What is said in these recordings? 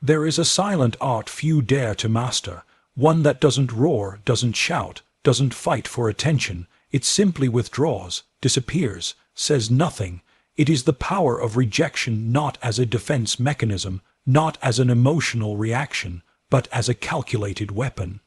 There is a silent art few dare to master, one that doesn't roar, doesn't shout, doesn't fight for attention. It simply withdraws, disappears, says nothing. It is the power of rejection, not as a defense mechanism, not as an emotional reaction, but as a calculated weapon.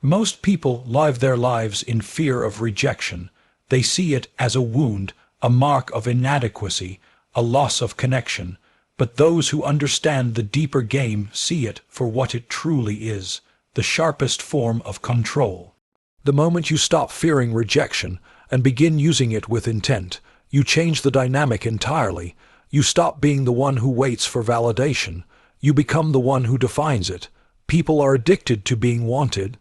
Most people live their lives in fear of rejection. They see it as a wound, a mark of inadequacy, a loss of connection. But those who understand the deeper game see it for what it truly is, the sharpest form of control. The moment you stop fearing rejection and begin using it with intent, you change the dynamic entirely. You stop being the one who waits for validation. You become the one who defines it. People are addicted to being wanted.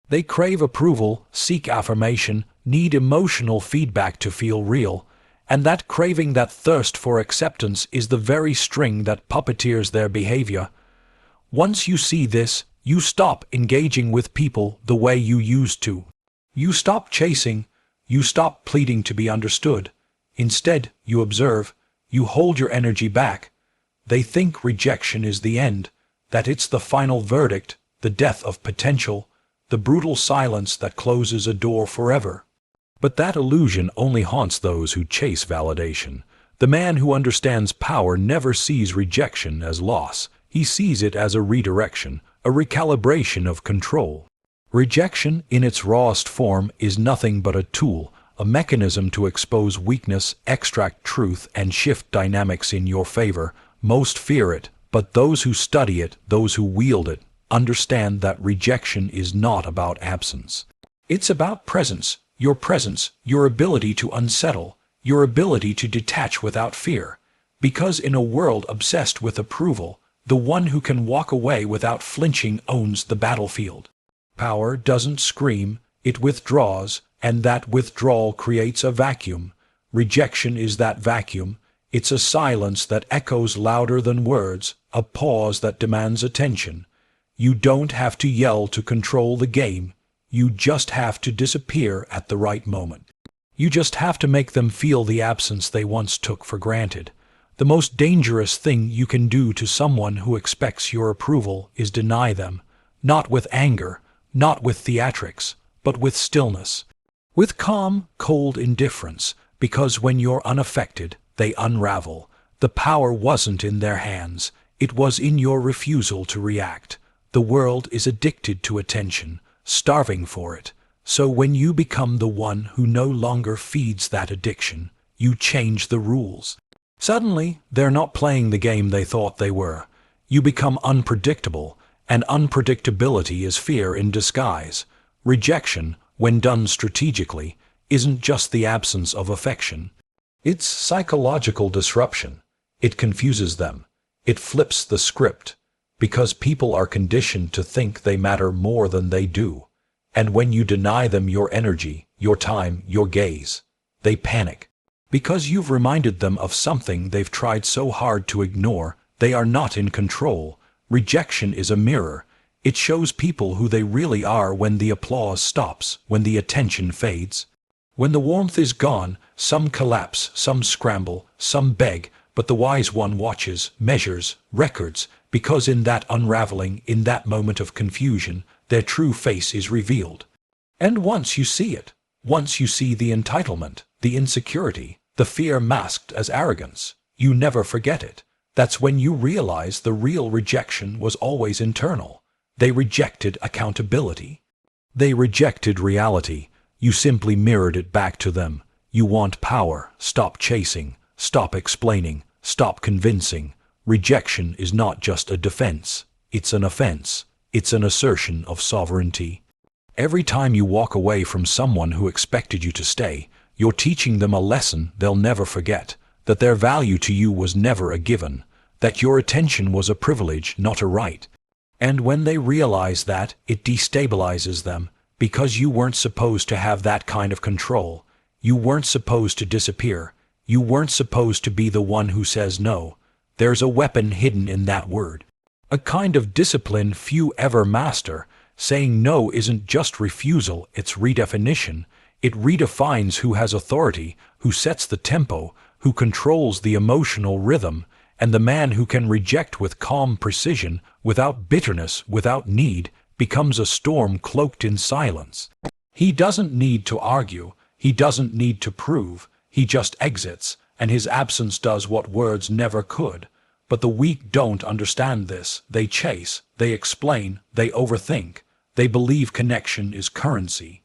They crave approval, seek affirmation, need emotional feedback to feel real. And that craving, that thirst for acceptance, is the very string that puppeteers their behavior. Once you see this, you stop engaging with people the way you used to. You stop chasing, you stop pleading to be understood. Instead, you observe, you hold your energy back. They think rejection is the end, that it's the final verdict, the death of potential, the brutal silence that closes a door forever. But that illusion only haunts those who chase validation. The man who understands power never sees rejection as loss. He sees it as a redirection, a recalibration of control. Rejection, in its rawest form, is nothing but a tool, a mechanism to expose weakness, extract truth, and shift dynamics in your favor. Most fear it, but those who study it, those who wield it, understand that rejection is not about absence. It's about presence. Your presence, your ability to unsettle, your ability to detach without fear. Because in a world obsessed with approval, the one who can walk away without flinching owns the battlefield. Power doesn't scream, it withdraws, and that withdrawal creates a vacuum. Rejection is that vacuum. It's a silence that echoes louder than words, a pause that demands attention. You don't have to yell to control the game. You just have to disappear at the right moment. You just have to make them feel the absence they once took for granted. The most dangerous thing you can do to someone who expects your approval is deny them, not with anger, not with theatrics, but with stillness. With calm, cold indifference, because when you're unaffected, they unravel. The power wasn't in their hands, it was in your refusal to react. The world is addicted to attention, starving for it. So when you become the one who no longer feeds that addiction, you change the rules. Suddenly, they're not playing the game they thought they were. You become unpredictable, and unpredictability is fear in disguise. Rejection, when done strategically, isn't just the absence of affection. It's psychological disruption. It confuses them. It flips the script. Because people are conditioned to think they matter more than they do. And when you deny them your energy, your time, your gaze, they panic. Because you've reminded them of something they've tried so hard to ignore, they are not in control. Rejection is a mirror. It shows people who they really are when the applause stops, when the attention fades. When the warmth is gone, some collapse, some scramble, some beg, but the wise one watches, measures, records, because in that unraveling, in that moment of confusion, their true face is revealed. And once you see it, once you see the entitlement, the insecurity, the fear masked as arrogance, you never forget it. That's when you realize the real rejection was always internal. They rejected accountability. They rejected reality. You simply mirrored it back to them. You want power. Stop chasing. Stop explaining. Stop convincing. Rejection is not just a defense. It's an offense. It's an assertion of sovereignty. Every time you walk away from someone who expected you to stay, you're teaching them a lesson they'll never forget, that their value to you was never a given, that your attention was a privilege, not a right. And when they realize that, it destabilizes them, because you weren't supposed to have that kind of control. You weren't supposed to disappear. You weren't supposed to be the one who says no. There's a weapon hidden in that word. A kind of discipline few ever master. Saying no isn't just refusal, it's redefinition. It redefines who has authority, who sets the tempo, who controls the emotional rhythm, And the man who can reject with calm precision, without bitterness, without need, becomes a storm cloaked in silence. He doesn't need to argue, he doesn't need to prove, he just exits, and his absence does what words never could. But the weak don't understand this. They chase, they explain, they overthink. They believe connection is currency.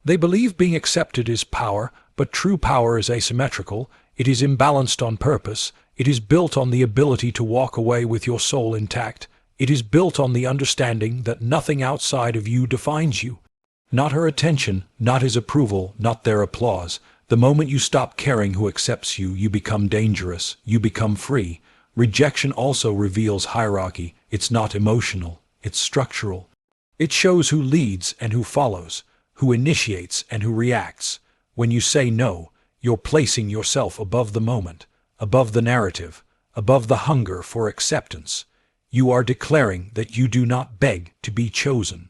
They believe being accepted is power, but true power is asymmetrical. It is imbalanced on purpose. It is built on the ability to walk away with your soul intact. It is built on the understanding that nothing outside of you defines you. Not her attention, not his approval, not their applause. The moment you stop caring who accepts you, you become dangerous, you become free. Rejection also reveals hierarchy. It's not emotional, it's structural. It shows who leads and who follows, who initiates and who reacts. When you say no, you're placing yourself above the moment, above the narrative, above the hunger for acceptance. You are declaring that you do not beg to be chosen.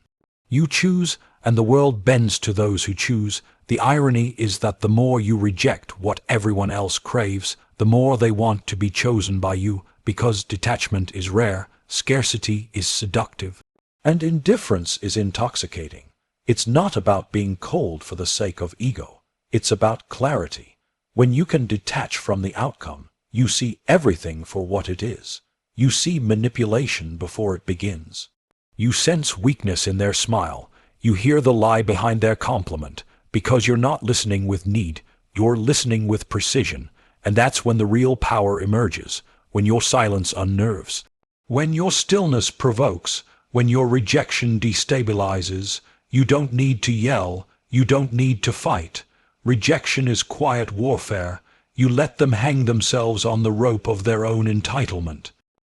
You choose, and the world bends to those who choose. The irony is that the more you reject what everyone else craves, the more they want to be chosen by you, because detachment is rare, scarcity is seductive, and indifference is intoxicating. It's not about being cold for the sake of ego. It's about clarity. When you can detach from the outcome, you see everything for what it is. You see manipulation before it begins. You sense weakness in their smile. You hear the lie behind their compliment, because you're not listening with need, you're listening with precision. And that's when the real power emerges, when your silence unnerves, when your stillness provokes, when your rejection destabilizes. You don't need to yell, you don't need to fight. Rejection is quiet warfare. You let them hang themselves on the rope of their own entitlement.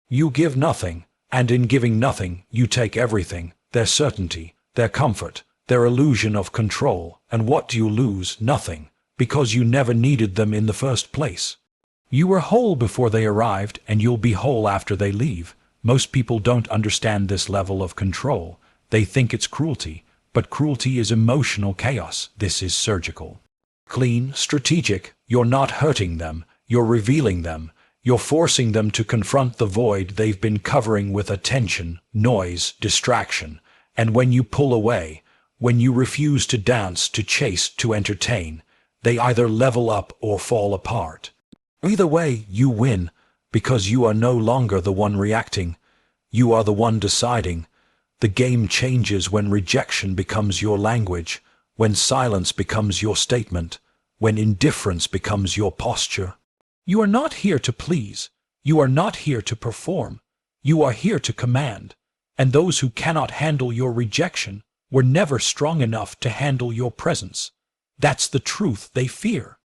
You give nothing, and in giving nothing, you take everything, their certainty, their comfort, their illusion of control. And what do you lose? Nothing, because you never needed them in the first place. You were whole before they arrived, and you'll be whole after they leave. Most people don't understand this level of control. They think it's cruelty, but cruelty is emotional chaos. This is surgical. Clean, strategic. You're not hurting them, you're revealing them. You're forcing them to confront the void they've been covering with attention, noise, distraction. And when you pull away, when you refuse to dance, to chase, to entertain, they either level up or fall apart. Either way, you win, because you are no longer the one reacting. You are the one deciding. The game changes when rejection becomes your language, when silence becomes your statement, when indifference becomes your posture. You are not here to please. You are not here to perform. You are here to command. And those who cannot handle your rejection were never strong enough to handle your presence. That's the truth they fear.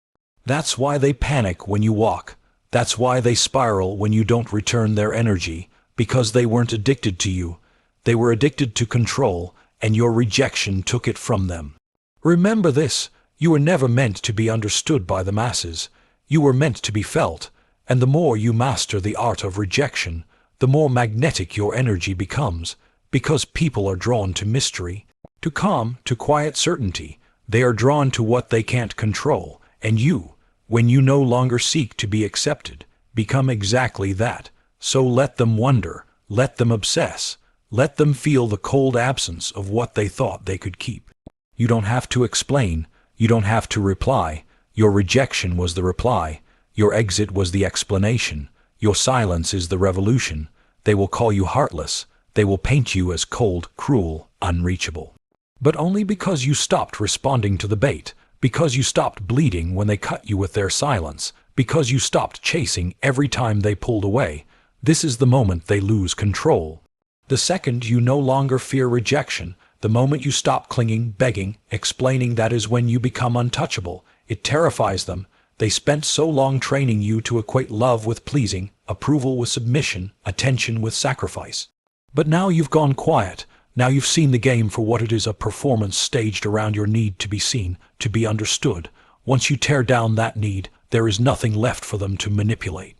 That's why they panic when you walk. That's why they spiral when you don't return their energy, because they weren't addicted to you. They were addicted to control, and your rejection took it from them. Remember this, you were never meant to be understood by the masses. You were meant to be felt, and the more you master the art of rejection, the more magnetic your energy becomes, because people are drawn to mystery, to calm, to quiet certainty. They are drawn to what they can't control, and you, when you no longer seek to be accepted, become exactly that. So let them wonder, let them obsess, let them feel the cold absence of what they thought they could keep. You don't have to explain, you don't have to reply. Your rejection was the reply, your exit was the explanation, your silence is the revolution. They will call you heartless, they will paint you as cold, cruel, unreachable. But only because you stopped responding to the bait, because you stopped bleeding when they cut you with their silence, because you stopped chasing every time they pulled away. This is the moment they lose control. The second you no longer fear rejection, the moment you stop clinging, begging, explaining, that is when you become untouchable. It terrifies them. They spent so long training you to equate love with pleasing, approval with submission, attention with sacrifice. But now you've gone quiet. Now you've seen the game for what it is, a performance staged around your need to be seen, to be understood. Once you tear down that need, there is nothing left for them to manipulate.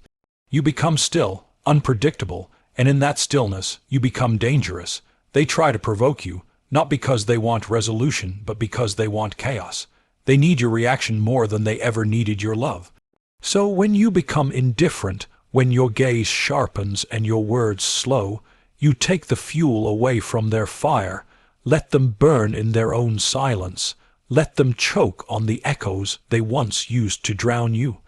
You become still, unpredictable, and in that stillness, you become dangerous. They try to provoke you, not because they want resolution, but because they want chaos. They need your reaction more than they ever needed your love. So when you become indifferent, When your gaze sharpens and your words slow, you take the fuel away from their fire. Let them burn in their own silence. Let them choke on the echoes they once used to drown you.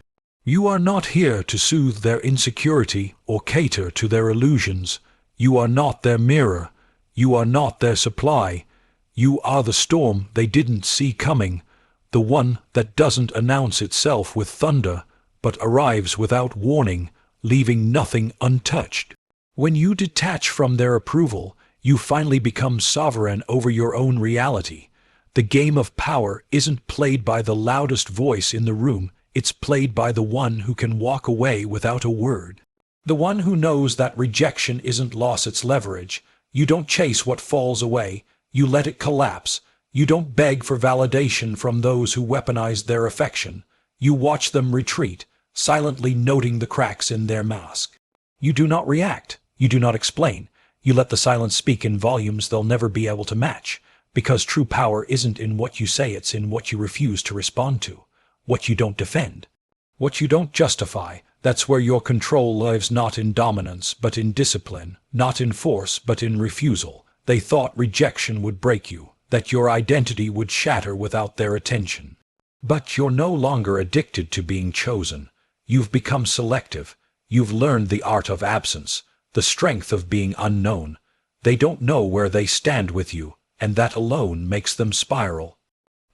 You are not here to soothe their insecurity or cater to their illusions. You are not their mirror. You are not their supply. You are the storm they didn't see coming, the one that doesn't announce itself with thunder, but arrives without warning, leaving nothing untouched. When you detach from their approval, you finally become sovereign over your own reality. The game of power isn't played by the loudest voice in the room, it's played by the one who can walk away without a word. The one who knows that rejection isn't loss, it's leverage. You don't chase what falls away, you let it collapse. You don't beg for validation from those who weaponize their affection. You watch them retreat, silently noting the cracks in their mask. You do not react, you do not explain. You let the silence speak in volumes they'll never be able to match, because true power isn't in what you say, it's in what you refuse to respond to, what you don't defend, what you don't justify. That's where your control lives, not in dominance, but in discipline, not in force, but in refusal. They thought rejection would break you, that your identity would shatter without their attention. But you're no longer addicted to being chosen. You've become selective. You've learned the art of absence, the strength of being unknown. They don't know where they stand with you, and that alone makes them spiral.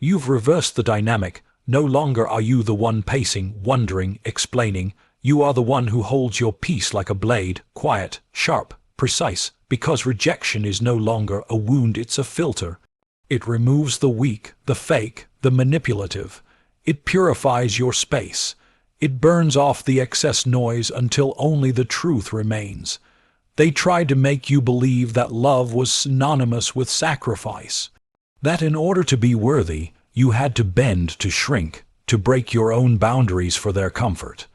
You've reversed the dynamic. No longer are you the one pacing, wondering, explaining. You are the one who holds your peace like a blade, quiet, sharp, precise, because rejection is no longer a wound, it's a filter. It removes the weak, the fake, the manipulative. It purifies your space. It burns off the excess noise until only the truth remains. They tried to make you believe that love was synonymous with sacrifice, that in order to be worthy, you had to bend, to shrink, to break your own boundaries for their comfort.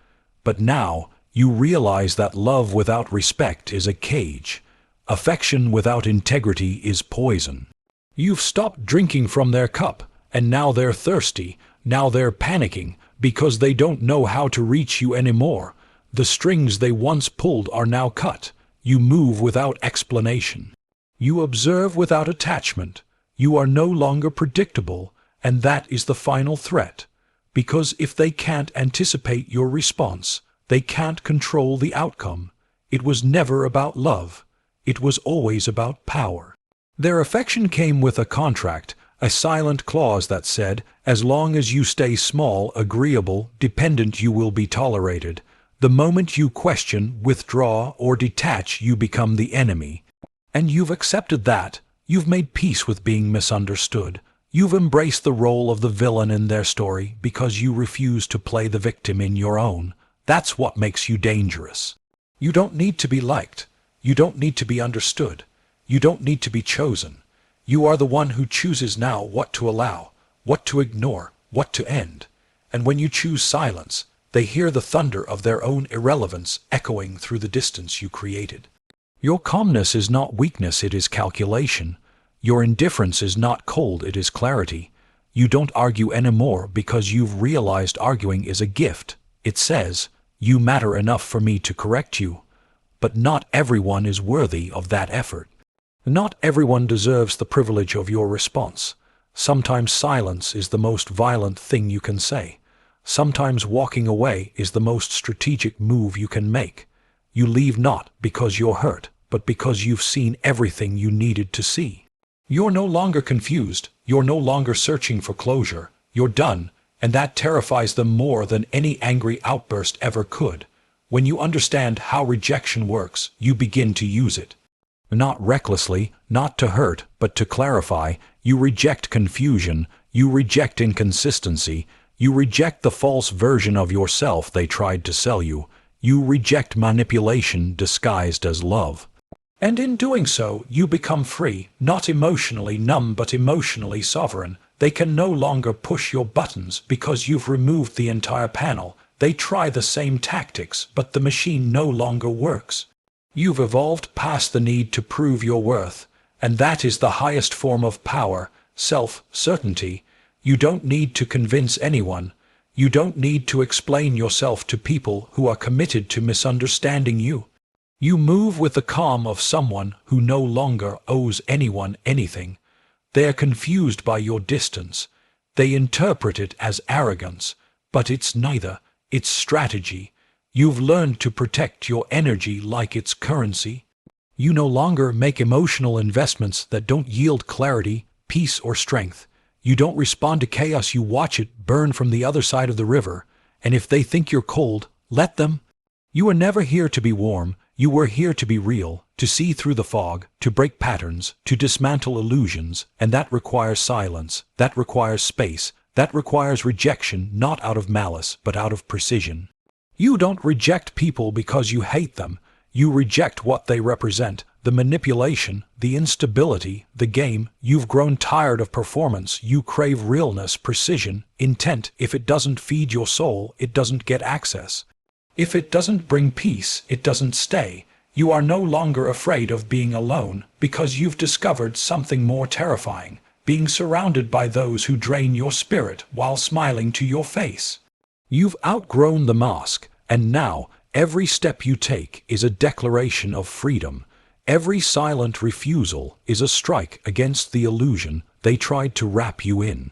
But now, you realize that love without respect is a cage. Affection without integrity is poison. You've stopped drinking from their cup, and now they're thirsty. Now they're panicking, because they don't know how to reach you anymore. The strings they once pulled are now cut. You move without explanation. You observe without attachment. You are no longer predictable, and that is the final threat. Because if they can't anticipate your response, they can't control the outcome. It was never about love. It was always about power. Their affection came with a contract, a silent clause that said, as long as you stay small, agreeable, dependent, you will be tolerated. The moment you question, withdraw, or detach, you become the enemy. And you've accepted that. You've made peace with being misunderstood. You've embraced the role of the villain in their story because you refuse to play the victim in your own. That's what makes you dangerous. You don't need to be liked. You don't need to be understood. You don't need to be chosen. You are the one who chooses now what to allow, what to ignore, what to end. And when you choose silence, they hear the thunder of their own irrelevance echoing through the distance you created. Your calmness is not weakness, it is calculation. Your indifference is not cold, it is clarity. You don't argue anymore because you've realized arguing is a gift. It says, you matter enough for me to correct you. But not everyone is worthy of that effort. Not everyone deserves the privilege of your response. Sometimes silence is the most violent thing you can say. Sometimes walking away is the most strategic move you can make. You leave not because you're hurt, but because you've seen everything you needed to see. You're no longer confused. You're no longer searching for closure. You're done, and that terrifies them more than any angry outburst ever could. When you understand how rejection works, you begin to use it. Not recklessly, not to hurt, but to clarify. You reject confusion. You reject inconsistency. You reject the false version of yourself they tried to sell you. You reject manipulation disguised as love. And in doing so, you become free, not emotionally numb but emotionally sovereign. They can no longer push your buttons because you've removed the entire panel. They try the same tactics, but the machine no longer works. You've evolved past the need to prove your worth, and that is the highest form of power, self-certainty. You don't need to convince anyone. You don't need to explain yourself to people who are committed to misunderstanding you. You move with the calm of someone who no longer owes anyone anything. They are confused by your distance. They interpret it as arrogance, but it's neither. It's strategy. You've learned to protect your energy like it's currency. You no longer make emotional investments that don't yield clarity, peace, or strength. You don't respond to chaos, you watch it burn from the other side of the river, and if they think you're cold, let them. You were never here to be warm, you were here to be real, to see through the fog, to break patterns, to dismantle illusions, and that requires silence, that requires space, that requires rejection, not out of malice, but out of precision. You don't reject people because you hate them. You reject what they represent, the manipulation, the instability, the game. You've grown tired of performance. You crave realness, precision, intent. If it doesn't feed your soul, it doesn't get access. If it doesn't bring peace, it doesn't stay. You are no longer afraid of being alone because you've discovered something more terrifying, being surrounded by those who drain your spirit while smiling to your face. You've outgrown the mask, and now every step you take is a declaration of freedom. Every silent refusal is a strike against the illusion they tried to wrap you in.